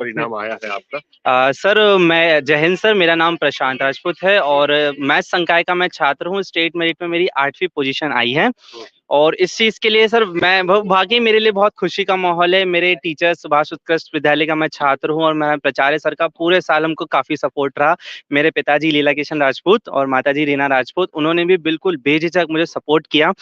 परिणाम आया है आपका? सर मैं जय हिंद सर, मेरा नाम प्रशांत राजपूत है और मैथ संकाय का मैं छात्र हूँ। स्टेट मेरिट में मेरी 8वीं पोजीशन आई है हुँ, और इस चीज़ के लिए सर मैं वाक़ई मेरे लिए बहुत खुशी का माहौल है। मेरे टीचर सुभाष उत्कृष्ट विद्यालय का मैं छात्र हूँ और मैं प्राचार्य सर का पूरे साल हमको काफ़ी सपोर्ट रहा। मेरे पिताजी लीला किशन राजपूत और माताजी रीना राजपूत, उन्होंने भी बिल्कुल बेझिझक मुझे सपोर्ट किया।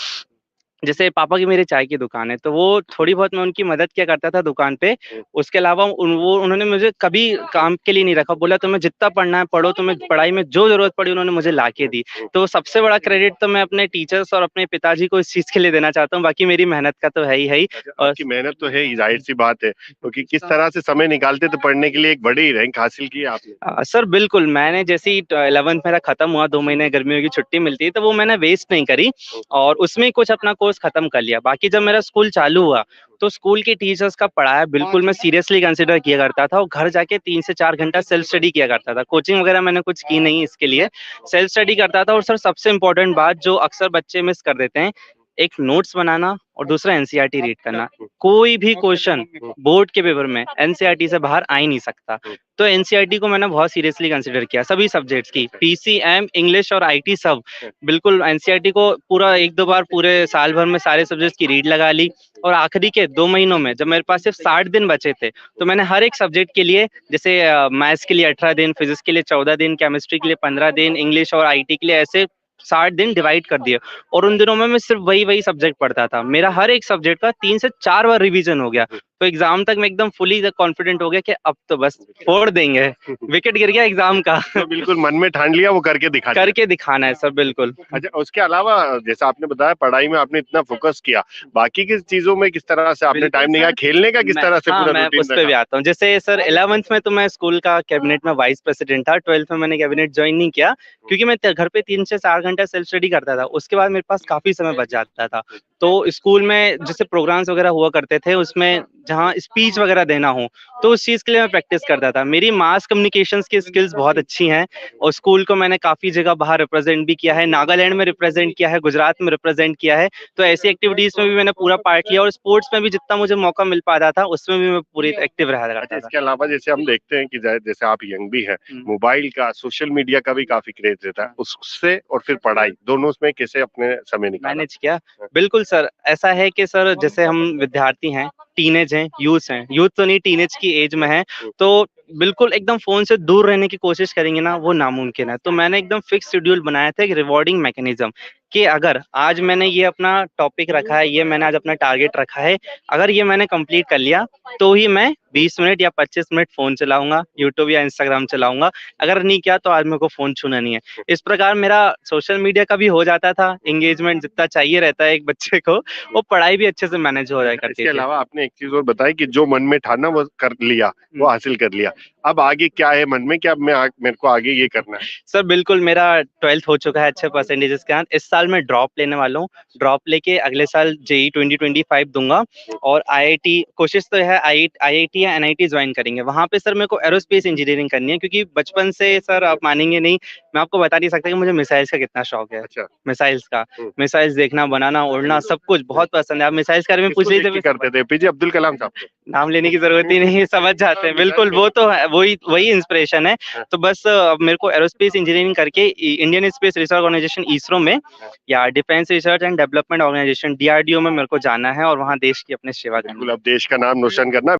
जैसे पापा की मेरे चाय की दुकान है, तो वो थोड़ी बहुत मैं उनकी मदद किया करता था दुकान पे। हुँ, उसके अलावा उन्होंने मुझे कभी काम के लिए नहीं रखा, बोला तुम्हें जितना पढ़ना है पढ़ो, तुम्हें पढ़ाई में जो ज़रूरत पड़ी उन्होंने मुझे ला के हुँ, दी। हुँ। तो सबसे बड़ा क्रेडिट तो मैं अपने टीचर्स और अपने पिताजी को इस चीज़ के लिए देना चाहता हूँ, बाकी मेरी मेहनत का तो है ही अच्छा, और आपकी मेहनत तो है ही, ज़ाहिर-सी बात है, क्योंकि किस तरह से समय निकालते थे पढ़ने के लिए, एक बड़ी रैंक हासिल की है आपने। सर बिल्कुल, मैंने जैसे ही 11th मेरा खत्म हुआ, 2 महीने गर्मियों की छुट्टी मिलती है, तो वो मैंने वेस्ट नहीं करी हुँ, और उसमें ही कुछ अपना कोर्स खत्म कर लिया। बाकी जब मेरा स्कूल चालू हुआ, तो स्कूल के टीचर्स का पढ़ाया बिल्कुल मैं सीरियसली कंसिडर किया करता था और घर जाके 3 से 4 घंटा सेल्फ स्टडी किया करता था। कोचिंग वगैरह मैंने कुछ की नहीं इसके लिए, सेल्फ स्टडी करता था और सर सबसे इम्पोर्टेंट बात जो अक्सर बच्चे मिस कर देते हैं, एक नोट्स बनाना और दूसरा एनसीईआरटी रीड करना। हुँ, कोई भी क्वेश्चन हुँ, बोर्ड के पेपर में एनसीईआरटी से बाहर आ ही नहीं सकता। हुँ। तो एनसीईआरटी को मैंने बहुत सीरियसली कंसीडर किया, सभी सब्जेक्ट्स की, अच्छा, पीसीएम, इंग्लिश और आईटी सब। अच्छा। बिल्कुल एनसीईआरटी को पूरा 1-2 बार पूरे साल भर में सारे सब्जेक्ट्स की रीड लगा ली और आखिरी के 2 महीनों में जब मेरे पास सिर्फ 60 दिन बचे थे, तो मैंने हर एक सब्जेक्ट के लिए जैसे मैथ्स के लिए 18 दिन, फिजिक्स के लिए 14 दिन, केमिस्ट्री के लिए 15 दिन, इंग्लिश और आईटी के लिए ऐसे 60 दिन डिवाइड कर दिए और उन दिनों में मैं सिर्फ वही-वही सब्जेक्ट पढ़ता था। मेरा हर एक सब्जेक्ट का 3 से 4 बार रिवीजन हो गया। तो एग्ज़ाम तक मैं एकदम फुली कॉन्फिडेंट हो गया कि अब तो बस फोड़ देंगे, विकेट गिर गया एग्ज़ाम का। जो बिल्कुल मन में ठान लिया वो करके दिखा दिया। करके दिखाना है सर बिल्कुल। अच्छा, उसके अलावा जैसा आपने बताया पढ़ाई में आपने इतना फ़ोकस किया, बाकी की चीज़ों में किस तरह से आपने बिल्कुल टाइम निकाला? सर, खेलने का किस मैं तरह से हाँ, पूरा मैं रूटीन उस पे भी रखा? आता हूँ। जैसे सर 11th में तो मैं स्कूल का कैबिनेट में वाइस प्रेसिडेंट था, 12th में मैंने कैबिनेट जॉइन नहीं किया क्योंकि मैं त घर पे 3 से 4 घंटा सेल्फ स्टडी करता था। उसके बाद मेरे पास काफ़ी समय बच जाता था। तो स्कूल में जैसे प्रोग्राम्स वगैरह हुआ करते थे, उसमें जहाँ स्पीच वगैरह देना हो, तो उस चीज़ के लिए मैं प्रैक्टिस करता था। मेरी मास कम्युनिकेशंस की स्किल्स बहुत अच्छी हैं और स्कूल को मैंने काफ़ी जगह बाहर रिप्रेज़ेंट भी किया है, नागालैंड में रिप्रेज़ेंट किया है, गुजरात में रिप्रेज़ेंट किया है। तो ऐसी एक्टिविटीज़ में भी मैंने पूरा पार्ट लिया और स्पोर्ट्स में भी जितना मुझे मौका मिल पाता था, उसमें भी मैं पूरी एक्टिव रहा अच्छा, करता था। इसके अलावा जैसे हम देखते हैं कि जैसे आप यंग भी हैं, हुँ, मोबाइल का, सोशल मीडिया का भी काफ़ी क्रेज़ रहता है। हाँ। उससे और फिर पढ़ाई, दोनों में कैसे अपने समय निकाला? मैनेज किया। बिल्कुल सर, ऐसा है कि सर जैसे हम विद्यार्थी हैं, टीनेज हैं, यूथ हैं, यूथ तो नहीं टीनेज की एज में हैं, हुँ, तो बिल्कुल एकदम फ़ोन से दूर रहने की कोशिश करेंगे ना, वो नामुमकिन है। तो मैंने एकदम फिक्स शेड्यूल बनाया था एक रिवॉर्डिंग मैकेनिज़्म कि अगर आज मैंने ये अपना टॉपिक रखा है, ये मैंने आज अपना टारगेट रखा है, अगर ये मैंने कंप्लीट कर लिया, तो ही मैं 20 मिनट या 25 मिनट फ़ोन चलाऊँगा, यूट्यूब या इंस्टाग्राम चलाऊँगा। अगर नहीं किया तो आज मेरे को फ़ोन छूना नहीं है। इस प्रकार मेरा सोशल मीडिया का भी हो जाता था, एंगेजमेंट जितना चाहिए रहता है एक बच्चे को, हुँ। वो पढ़ाई भी अच्छे से मैनेज हो जाया अच्छा, करती इसके थी। अलावा आपने एक चीज़ और बताई कि जो मन में ठाना वो कर लिया, वो हुँ। हासिल कर लिया। अब आगे क्या है मन में कि अब मेरे को आगे ये करना है? सर बिल्कुल मेरा 12th हो चुका है अच्छे परसेंटेजेस के साथ। इस साल मैं ड्रॉप लेने वाला हूँ। ड्रॉप लेके अगले साल जेईई 2025 दूँगा और आईआईटी कोशिश तो है आईआईटी या एनआईटी जॉइन करेंगे। वहाँ पे सर मेरे को एरोस्पेस इंजीनियरिंग करनी है क्योंकि बचपन से सर आप मानेंगे नहीं, मैं आपको बता नहीं सकता कि मुझे मिसाइल्स का कितना शौक है। अच्छा। मिसाइल्स का, हुँ। मिसाइल्स देखना, बनाना, उड़ना सब कुछ बहुत पसंद है। आप मिसाइल्स के बारे में पूछ किसको देख लीजिए के मैं करते थे? एपीजे अब्दुल कलाम साहब को? नाम लेने की ज़रूरत ही नहीं है, समझ जाते हाँ, हैं। मिसाइल बिल्कुल, मैन वो ही तो थे। है, वही वही इंस्पिरेशन है। हाँ, तो बस अब मेरे को एरोस्पेस इंजीनियरिंग करके Indian space research organisation ISRO में हाँ। या defence research and development organisation DRDO में मेरे को जाना है और वहाँ देश की अपनी सेवा करनी बिल्कुल, है। अब देश का नाम रोशन करना